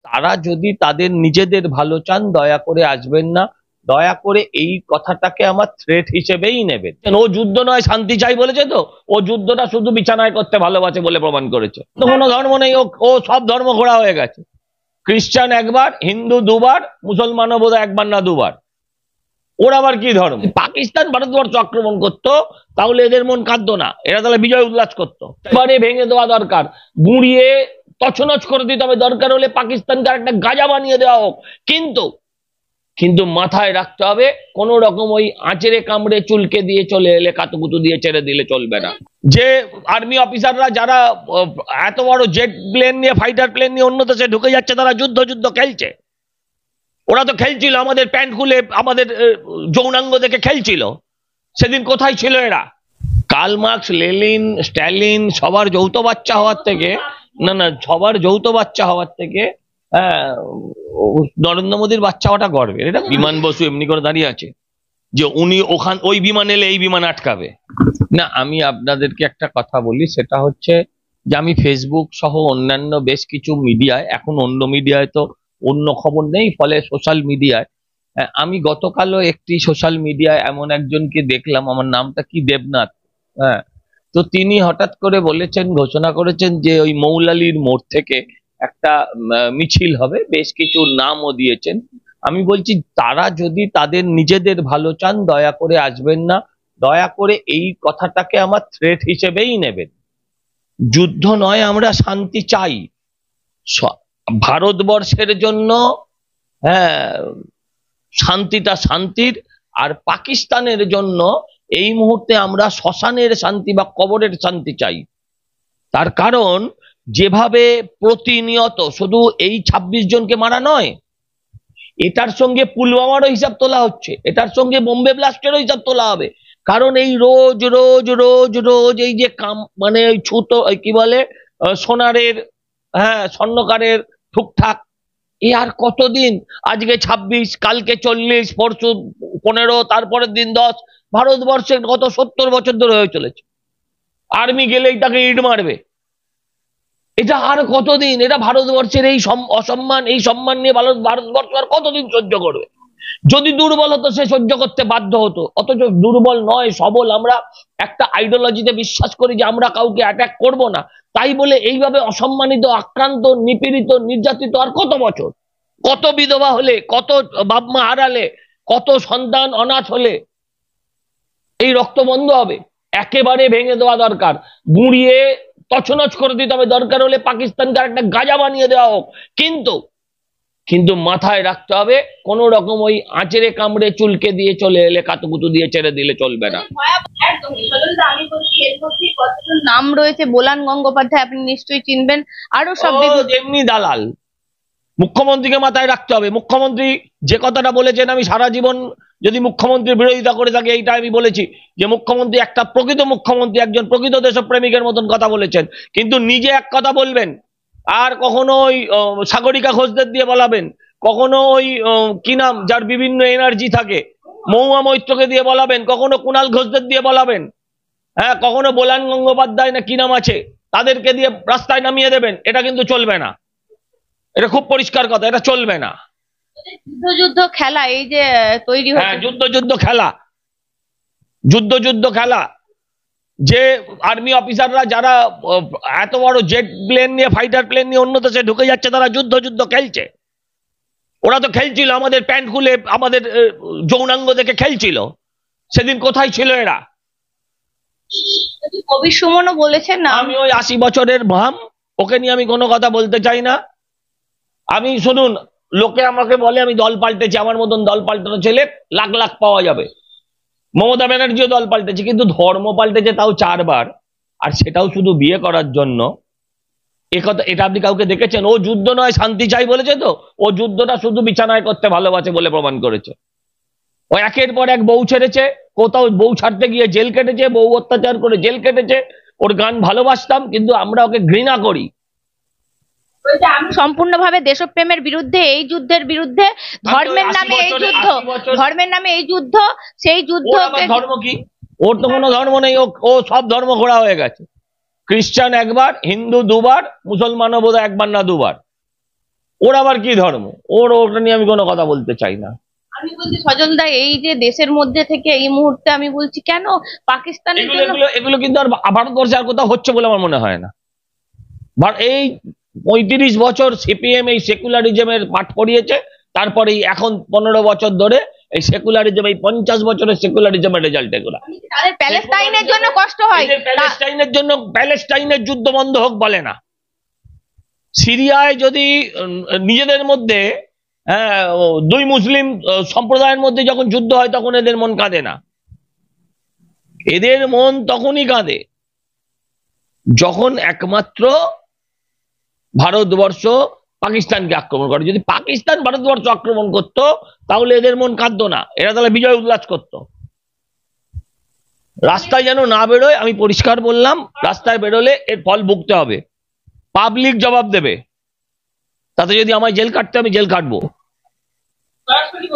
তারা যদি তাদের নিজেদের ভালো চান দয়া করে আসবেন না, দয়া করে এই কথাটাকে আমার থ্রেট হিসেবেই নেবেন। ও যুদ্ধ নয় শান্তি চাই বলেছে, তো ও যুদ্ধটা শুধু বিছানায় করতে ভালোবাসে বলে প্রমাণ করেছে। তো কোনো ধর্ম নেই, ও সব ধর্ম ঘোরা হয়ে গেছে। খ্রিস্টান একবার, হিন্দু দুবার, মুসলমানও বোধ একবার না দুবার। ওর আবার কি ধর্ম? পাকিস্তান ভারতবর্ষ আক্রমণ করতো তাহলে এদের মন কাঁদতো না, এরা তাহলে বিজয় উল্লাস করতো। এবারে ভেঙে দেওয়া দরকার, গুঁড়িয়ে তছনছ করে দিতে হবে, দরকার হলে পাকিস্তানকে একটা গাজা বানিয়ে দেওয়া হোক, কিন্তু কিন্তু মাথায় রাখতে হবে কোন রকম ওই আঁচড়ে কামড়ে চুলকে দিয়ে চলে এলে কাতুকুতু দিয়ে ছেড়ে দিলে চলবে না। যে আর্মি অফিসাররা যারা এত বড় জেট প্লেন নিয়ে, ফাইটার প্লেন নিয়ে অন্য দেশে ঢুকে যাচ্ছে, তারা যুদ্ধ খেলছে। ওরা তো খেলছিল আমাদের প্যান্ট খুলে, আমাদের যৌনাঙ্গ দেখে খেলছিল। সেদিন কোথায় ছিল এরা? কার্ল মার্কস, লেনিন, স্ট্যালিন সবার যৌথ বাচ্চা হওয়ার থেকে, সবার যৌথ বাচ্চা হওয়ার থেকে নরেন্দ্র মোদীর বাচ্চা হওয়াটা গর্বের। এটা বিমান বসু এমনি করে দাঁড়িয়ে আছে যে উনি ওই বিমান এলে এই বিমান আটকাবে না। আমি আপনাদেরকে একটা কথা বলি, সেটা হচ্ছে যে আমি ফেসবুক সহ অন্যান্য বেশ কিছু মিডিয়ায়, এখন অন্য মিডিয়ায় তো অন্য খবর নেই, ফলে সোশ্যাল মিডিয়ায় আমি গতকালও একটি সোশ্যাল মিডিয়ায় এমন একজনকে দেখলাম, আমার নামটা কি, দেবনাথ, হ্যাঁ, তো তিনি হঠাৎ করে বলেছেন, ঘোষণা করেছেন যে ওই মৌলালির মোড় থেকে একটা মিছিল হবে, বেশ কিছু নামও দিয়েছেন। আমি বলছি তারা যদি তাদের নিজেদের ভালো চান দয়া করে আসবেন না, দয়া করে এই কথাটাকে আমার থ্রেট হিসেবেই নেবেন। যুদ্ধ নয়, আমরা শান্তি চাই ভারতবর্ষের জন্য। হ্যাঁ, শান্তিটা শান্তির, আর পাকিস্তানের জন্য এই মুহূর্তে আমরা শ্মশানের শান্তি বা কবরের শান্তি চাই। তার কারণ যেভাবে প্রতিনিয়ত শুধু এই 26 জনকে মারা নয়, এটার সঙ্গে পুলওয়ামারও হিসাব তোলা হচ্ছে, এটার সঙ্গে বোম্বে ব্লাস্টেরও হিসাব তোলা হবে। কারণ এই রোজ রোজ রোজ রোজ এই যে মানে ওই ছুতো কি বলে সোনারের, হ্যাঁ, স্বর্ণকারের ঠুকঠাক, এ আর কতদিন? আজকে 26, কালকে 40, পরশু 15, তারপরের দিন 10। ভারতবর্ষের গত 70 বছর ধরে হয়ে চলেছে। আর্মি গেলেই তাকে ইট মারবে, এটা আর কতদিন? এটা ভারতবর্ষের এই অসম্মান, এই সম্মান নিয়ে ভারতবর্ষ আর কতদিন সহ্য করবে? যদি দুর্বল হতো সে সহ্য করতে বাধ্য হতো, অথচ দুর্বল নয়, সবল। আমরা একটা আইডিওলজিতে বিশ্বাস করি যে আমরা কাউকে অ্যাটাক করব না, তাই বলে এইভাবে অসম্মানিত, আক্রান্ত, নিপীড়িত, নির্যাতিত আর কত বছর? কত বিধবা হলে, কত বাপ মা হারালে, কত সন্তান অনাথ হলে এই রক্ত বন্ধ হবে? একেবারে ভেঙে দেওয়া দরকার, গুঁড়িয়ে তছনছ করে দিতে হবে, দরকার হলে পাকিস্তানকে একটা গাজা বানিয়ে দেওয়া হোক, কিন্তু কিন্তু মাথায় রাখতে হবে কোন রকম ওই আঁচড়ে কামড়ে চুলকে দিয়ে চলে এলে কাতুকুতু দিয়ে ছেড়ে দিলে চলবে না। নাম রয়েছে বোলান গঙ্গোপাধ্যায়, আপনি নিশ্চয়ই চিনবেন, আরো সব এমনি দালাল। মুখ্যমন্ত্রীকে মাথায় রাখতে হবে। মুখ্যমন্ত্রী যে কথাটা বলেছেন, আমি সারা জীবন যদি মুখ্যমন্ত্রীর বিরোধিতা করে থাকি, এইটা আমি বলেছি যে মুখ্যমন্ত্রী একটা প্রকৃত মুখ্যমন্ত্রী, একজন প্রকৃত দেশপ্রেমিকের মতন কথা বলেছেন, কিন্তু নিজে এক কথা বলবেন, আর কখনো ওই সাগরিকা ঘোষদের দিয়ে বলাবেন, কখনো ওই কি নাম যার বিভিন্ন এনার্জি থাকে, মহুয়া মৈত্রকে দিয়ে বলাবেন, কখনো কুণাল ঘোষদের দিয়ে বলাবেন, হ্যাঁ, কখনো বোলান গঙ্গোপাধ্যায় না কি নাম আছে তাদেরকে দিয়ে রাস্তায় নামিয়ে দেবেন। এটা কিন্তু চলবে না, এটা খুব পরিষ্কার কথা, এটা চলবে না। যুদ্ধ খেলা এই যে তৈরি হচ্ছে, হ্যাঁ, যুদ্ধ খেলা, যে আর্মি অফিসাররা যারা এত বড় জেট প্লেন নিয়ে, ফাইটার প্লেন নিয়ে অন্য দেশে ঢুকে যাচ্ছে, তারা যুদ্ধ খেলছে। ওরা তো খেলছিল আমাদের প্যান্ট খুলে, আমাদের যৌনাঙ্গ দেখে খেলছিল। সেদিন কোথায় ছিল এরা? কবি সুমনও বলেছেন না, আমি ওই 80 বছরের ভাম, ওকে নিয়ে আমি কোনো কথা বলতে চাই না। আমি শুনুন, লোকে আমাকে বলে আমি দল পাল্টেছি, আমার মতন দল পাল্টানো ছেলে লাখ লাখ পাওয়া যাবে। মমতা ব্যানার্জিও দল পাল্টেছে, কিন্তু ধর্ম পাল্টেছে তাও 4 বার, আর সেটাও শুধু বিয়ে করার জন্য। এটা আপনি কাউকে দেখেছেন? ও যুদ্ধ নয় শান্তি চাই বলেছে, তো ও যুদ্ধটা শুধু বিছানায় করতে ভালোবাসে বলে প্রমাণ করেছে। ও একের পর এক বউ ছেড়েছে, কোথাও বউ ছাড়তে গিয়ে জেল কেটেছে, বউ অত্যাচার করে জেল কেটেছে। ওর গান ভালোবাসতাম, কিন্তু আমরা ওকে ঘৃণা করি। সম্পূর্ণভাবে দেশপ্রেমের বিরুদ্ধে, এই যুদ্ধের বিরুদ্ধে, ধর্মের নামে এই যুদ্ধ, ধর্মের নামে এই যুদ্ধ, সেই যুদ্ধ। ধর্ম কি? ওর তো কোনো ধর্ম নেই, ও সব ধর্ম ঘোরা হয়ে গেছে। খ্রিস্টান একবার, হিন্দু দুবার, মুসলমানও বোধ একবার না দুবার। ওর আবার কি ধর্ম, ওটা নিয়ে আমি কোনো কথা বলতে চাই না। আমি বলছি সজল দা, এই যে দেশের মধ্যে থেকে এই মুহূর্তে আমি বলছি কেন পাকিস্তানের এগুলো জন্য এগুলো এগুলো কিন্তু আর ভারতবর্ষে আর কোথাও হচ্ছে বলে আমার মনে হয় না। এই 35 বছর সিপিএম এই সেকুলারিজমের পাঠ পড়িয়েছে, তারপরে এখন 15 বছর ধরে এই সেকুলারিজম, এই 50 বছরের সেকুলারিজমের রেজাল্ট এগুলো। তাদের প্যালেস্টাইনের জন্য কষ্ট হয়, প্যালেস্টাইনের জন্য, প্যালেস্টাইনের যুদ্ধ বন্ধ হোক বলে না। সিরিয়ায় যদি নিজেদের মধ্যে দুই মুসলিম সম্প্রদায়ের মধ্যে যখন যুদ্ধ হয় তখন এদের মন কাঁদে না। এদের মন তখনই কাঁদে যখন একমাত্র ভারতবর্ষ পাকিস্তানকে আক্রমণ করে। যদি পাকিস্তান ভারতবর্ষ আক্রমণ করত তাহলে এদের মন কাঁদতো না, এরা তাহলে বিজয় উল্লাস করত। রাস্তায় যেন না বেরোয়, আমি পরিষ্কার বললাম, রাস্তায় বেরোলে এর ফল ভুগতে হবে, পাবলিক জবাব দেবে। তাতে যদি আমায় জেল কাটতে আমি জেল কাটবো।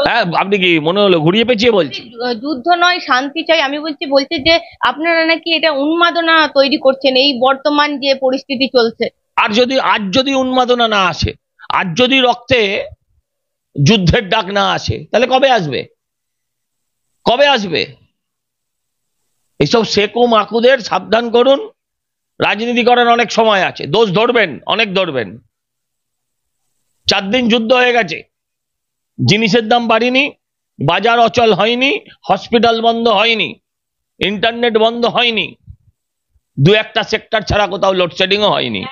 হ্যাঁ, আপনি কি মনে হলো ঘুরিয়ে পেঁচিয়ে বলছি? যুদ্ধ নয়, শান্তি চাই। আমি বলছি যে আপনারা নাকি এটা উন্মাদনা তৈরি করছেন এই বর্তমান যে পরিস্থিতি চলছে। আজ যদি উন্মাদনা না আসে, আজ যদি রক্তে যুদ্ধের ডাক না আসে, তাহলে কবে আসবে? কবে আসবে? এইসব সেকু মাকুদের সাবধান করুন। রাজনীতি করার অনেক সময় আছে, দোষ ধরবেন, অনেক ধরবেন। 4 দিন যুদ্ধ হয়ে গেছে, জিনিসের দাম বাড়েনি, বাজার অচল হয়নি, হসপিটাল বন্ধ হয়নি, ইন্টারনেট বন্ধ হয়নি, 2-1টা সেক্টর ছাড়া কোথাও লোডশেডিংও হয়নি।